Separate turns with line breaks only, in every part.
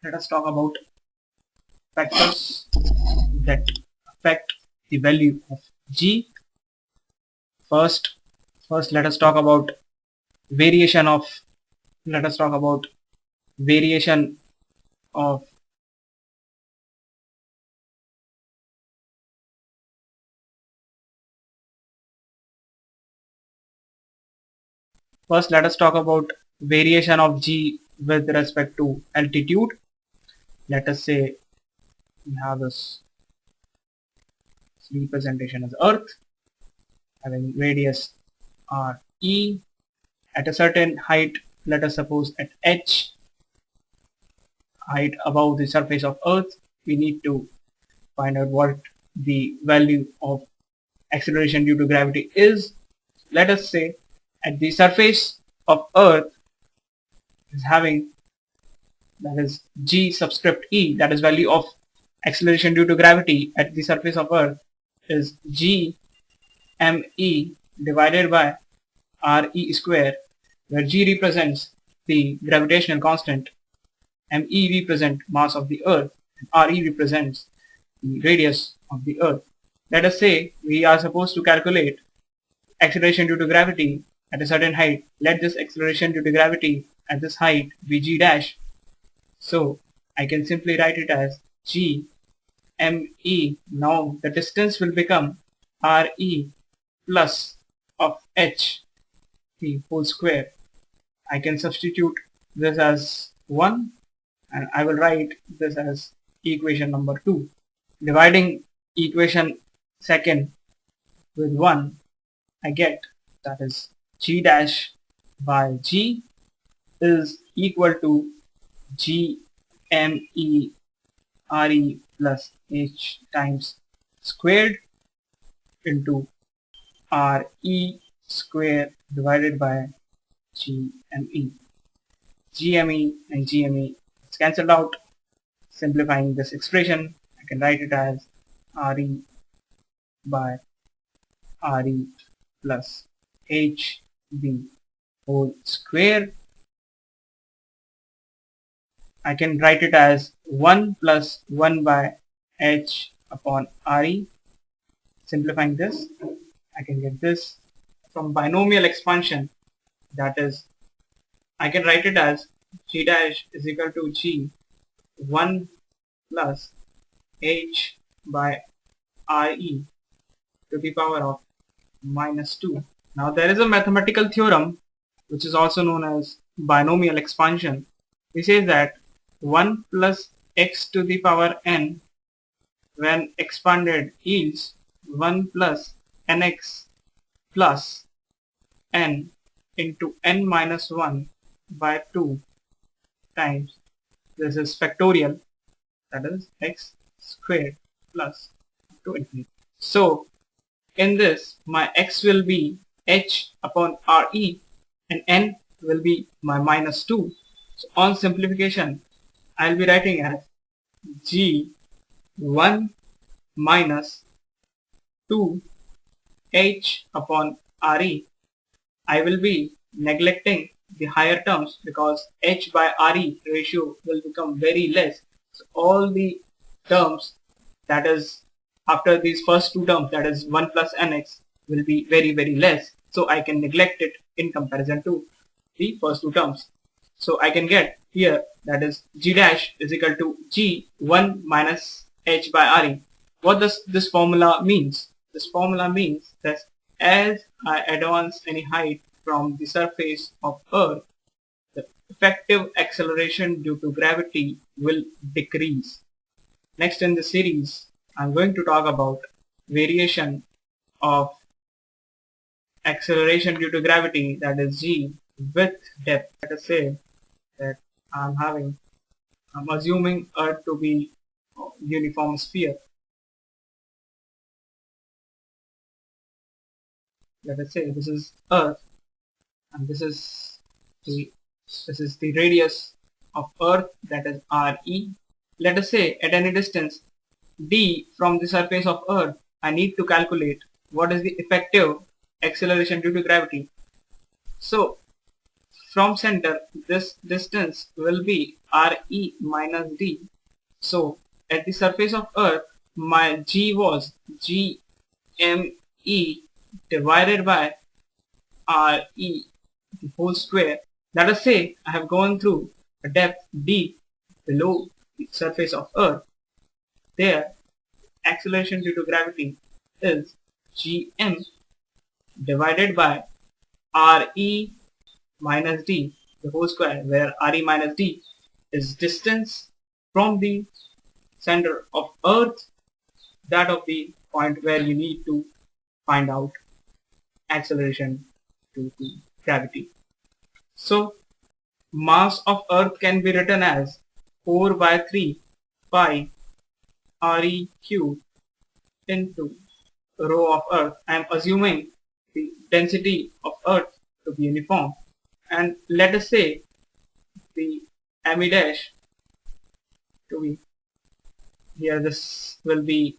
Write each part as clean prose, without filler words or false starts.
let us talk about factors that affect the value of g. First, let us talk about variation of. Let us talk about variation of. First, let us talk about variation of g with respect to altitude. Let us say we have this representation as Earth having radius r e at a certain height. Let us suppose at h height above the surface of Earth, we need to find out what the value of acceleration due to gravity is. Let us say at the surface of Earth is having, that is g subscript e, that is value of acceleration due to gravity at the surface of Earth is g me divided by re square, where g represents the gravitational constant, me represent mass of the Earth, and re represents the radius of the Earth. Let us say we are supposed to calculate acceleration due to gravity at a certain height. Let this acceleration due to gravity at this height be g dash. So I can simply write it as g me. Now the distance will become re plus of h the whole square. I can substitute this as 1 and I will write this as equation number 2. Dividing equation second with 1, I get, that is g dash by g is equal to g me re plus h times squared into re square divided by gme. Gme and gme is cancelled out. Simplifying this expression, I can write it as re by re plus h the whole square. I can write it as 1 plus 1 by h upon re. Simplifying this, I can get this from binomial expansion, that is, I can write it as g dash is equal to g 1 plus h by re to the power of minus 2. Now there is a mathematical theorem which is also known as binomial expansion. It says that 1 plus x to the power n when expanded yields 1 plus nx plus n into n minus 1 by 2 times, this is factorial, that is x squared plus to infinity. So in this my x will be h upon re and n will be my minus 2. So on simplification I'll be writing as g 1 minus 2 h upon re. I will be neglecting the higher terms because h by re ratio will become very less. So all the terms, that is after these first two terms, that is 1 plus nx, will be very less. So I can neglect it in comparison to the first two terms. So I can get here, that is g dash is equal to g 1 minus h by re. What does this formula means? This formula means that as I advance any height from the surface of Earth, the effective acceleration due to gravity will decrease. Next in the series, I'm going to talk about variation of acceleration due to gravity, that is g, with depth. Let us say that I'm assuming Earth to be a uniform sphere. Let us say this is Earth and this is the radius of Earth, that is re. Let us say at any distance d from the surface of Earth, I need to calculate what is the effective acceleration due to gravity. So from center, this distance will be RE minus D. So at the surface of Earth, my G was GME divided by RE the whole square. Let us say I have gone through a depth D below the surface of Earth. There, acceleration due to gravity is Gm divided by Re minus D the whole square, where Re minus D is distance from the center of Earth, that of the point where you need to find out acceleration due to gravity. So mass of Earth can be written as 4 by 3 pi Re cube into rho of Earth. I am assuming the density of Earth to be uniform, and let us say the ME dash to be here. This will be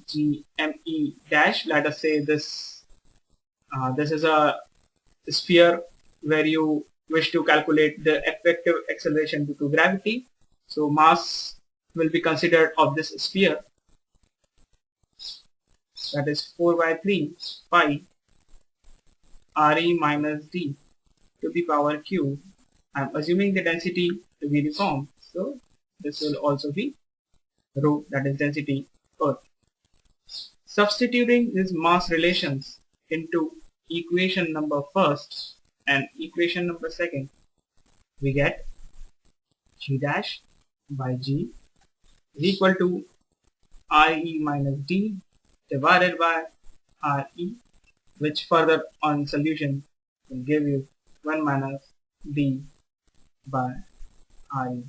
GME dash. Let us say this is a sphere where you wish to calculate the effective acceleration due to gravity. So mass will be considered of this sphere, that is 4 by 3 pi Re minus D to the power q. I am assuming the density to be uniform, so this will also be rho, that is density Earth. Substituting these mass relations into equation number first and equation number second, we get G dash by G is equal to Re minus D divided by Re, which further on solution will give you 1 minus D by Re.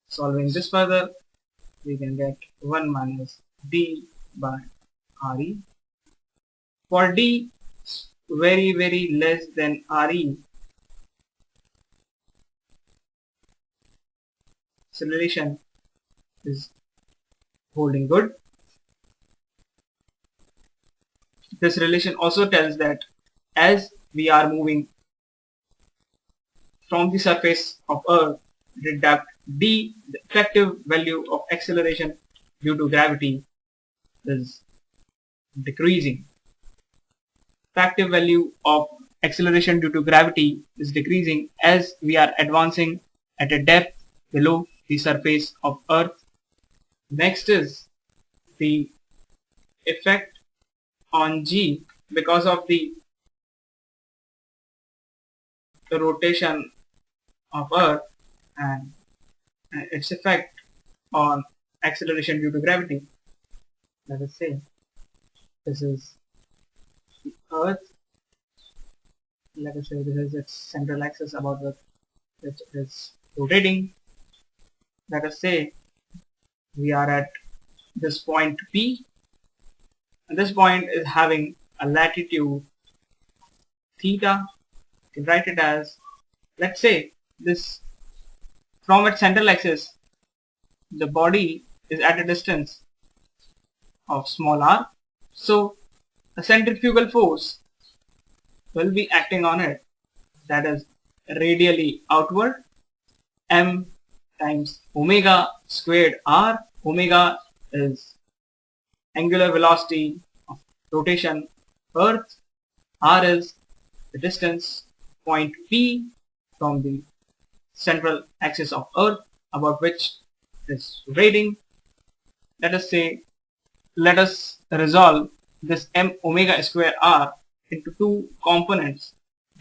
Solving this further, we can get 1 minus D by Re. For D very less than Re, acceleration is holding good. This relation also tells that as we are moving from the surface of Earth, the depth D, the effective value of acceleration due to gravity is decreasing. Effective value of acceleration due to gravity is decreasing as we are advancing at a depth below the surface of Earth. Next is the effect on G because of the rotation of Earth and its effect on acceleration due to gravity. Let us say this is the Earth. Let us say this is its central axis about which it is rotating. Let us say we are at this point P, and this point is having a latitude theta. You can write it as, let's say this, from its central axis the body is at a distance of small r, so a centrifugal force will be acting on it, that is radially outward, m times omega squared r. Omega is angular velocity of rotation Earth, r is the distance point P from the central axis of Earth about which is rotating. Let us resolve this m omega square r into two components.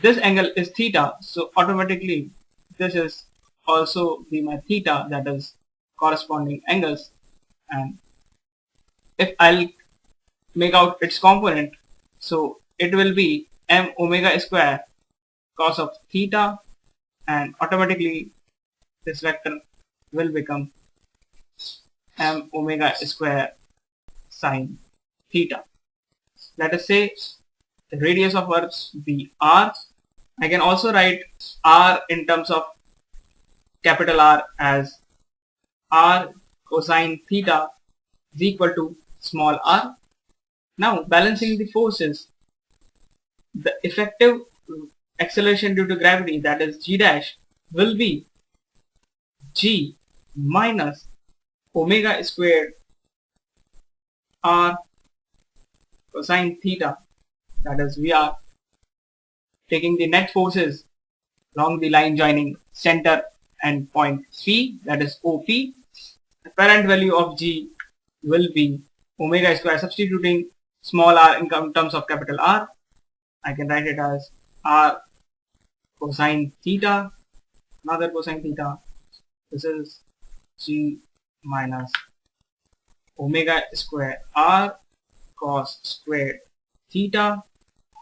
This angle is theta, so automatically this is also be my theta, that is corresponding angles. And if I'll make out its component, so it will be m omega square cos of theta, and automatically this vector will become m omega square sine theta. Let us say the radius of Earth be r. I can also write r in terms of capital R as r cosine theta is equal to small r. Now balancing the forces, the effective acceleration due to gravity, that is g dash, will be g minus omega squared r cosine theta. That is, we are taking the net forces along the line joining center and point P, that is OP. The apparent value of G will be omega square. Substituting small r in terms of capital R, I can write it as r cosine theta, another cosine theta. This is G minus omega square r cos squared theta.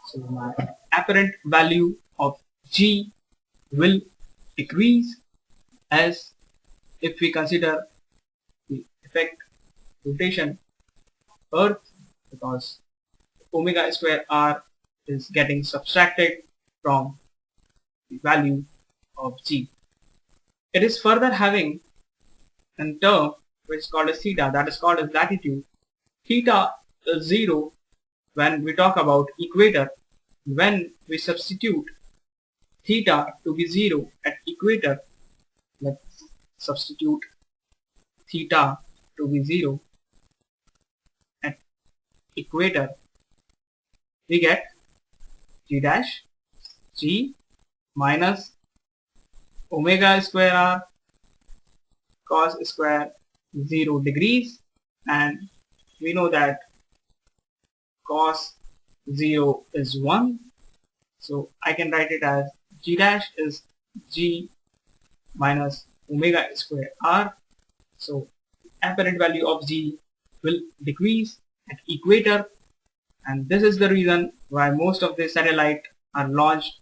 So my apparent value of G will decrease, as if we consider the effect rotation Earth, because omega square r is getting subtracted from the value of G. It is further having a term which is called as theta, that is called as latitude. Theta is 0 when we talk about equator. When we substitute theta to be 0 at equator, let's substitute theta to be 0 at equator, we get g dash g minus omega square r cos square 0 degrees, and we know that cos 0 is 1, so I can write it as g dash is g minus omega square r. So apparent value of G will decrease at equator, and this is the reason why most of the satellites are launched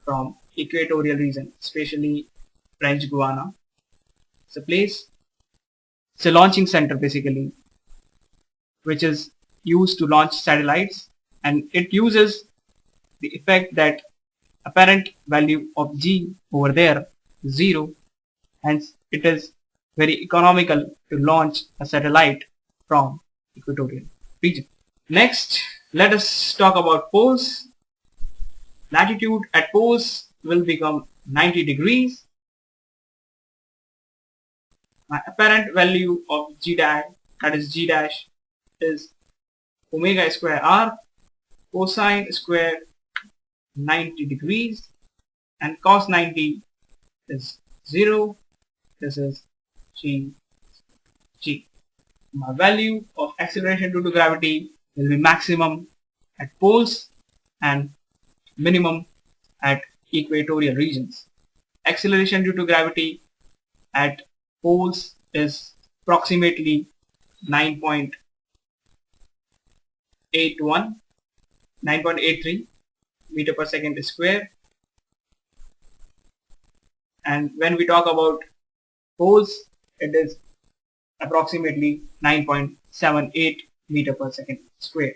from equatorial region, especially French Guiana. It's a place, it's a launching center basically, which is used to launch satellites, and it uses the effect that apparent value of G over there is 0, hence it is very economical to launch a satellite from equatorial region. Next, let us talk about poles. Latitude at poles will become 90 degrees. My apparent value of G dash, that is G dash, is omega square r cosine square 90 degrees, and cos 90 is 0. This is G. My value of acceleration due to gravity will be maximum at poles and minimum at equatorial regions. Acceleration due to gravity at poles is approximately 9.83 meter per second square, and when we talk about poles, it is approximately 9.78 meter per second square.